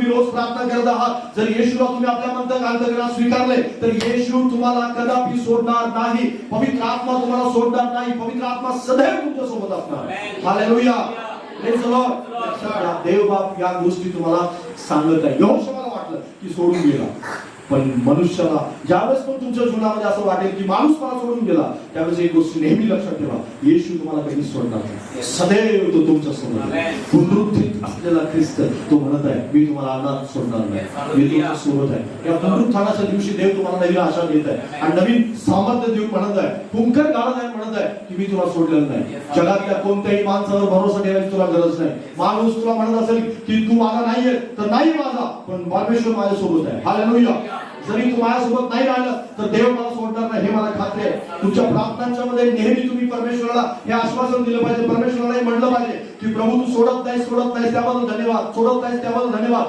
तुम्ही रोज प्रार्थना करत आहात, जर येशूला तुम्ही आपल्या अंतःकरणात स्वीकारले तर येशू तुम्हाला कदापि सोडणार नाही. पवित्र आत्मा तुम्हाला सोडणार नाही. पवित्र आत्मा सदैव तुमच्या सोबत असणार. हालेलुया. Praise the lord. देव बाप या गोष्टी तुम्हाला सांगत आहे. यहोशूआला वाटलं की सोडून गेला, पण मनुष्याला ज्यावेळेस पण तुमच्या जीवनामध्ये असं वाटेल की माणूस मला सोडून गेला, त्यावेळेस एक गोष्ट नेहमी लक्षात ठेवा, येशू तुम्हाला कधी सोडणार नाही. सदैव तो तुमच्या सोबत आहे. पुनरुत्थित असलेला ख्रिस्त तो म्हणत आहे, मी तुम्हाला अनाथ सोडणार नाही, मी तुमच्या सोबत आहे. या पुनरुत्थानाच्या दिवशी देव तुम्हाला नवीन आशा देत आहे आणि नवीन सामर्थ्य देव म्हणत आहे, हुंकार घालत आहे, म्हणत आहे की मी तुला सोडलेलं नाही. जगातल्या कोणत्याही माणसावर भरोसा ठेवायची तुला गरज नाही. माणूस तुला म्हणत असेल की तू माझा नाहीये, तर नाही माझा, पण परमेश्वर माझ्या सोबत आहे. हालेलुया. जरी तू माझ्यासोबत नाही राहिलं तर देव मला सोडणार नाही, हे मला खात्री आहे. तुमच्या प्रार्थनांच्या मध्ये नेहमी तुम्ही परमेश्वराला हे आश्वासन दिलं पाहिजे, परमेश्वराला हे म्हणलं पाहिजे की प्रभू तू सोडत नाही त्याबद्दल धन्यवाद, सोडत नाही त्याबद्दल धन्यवाद.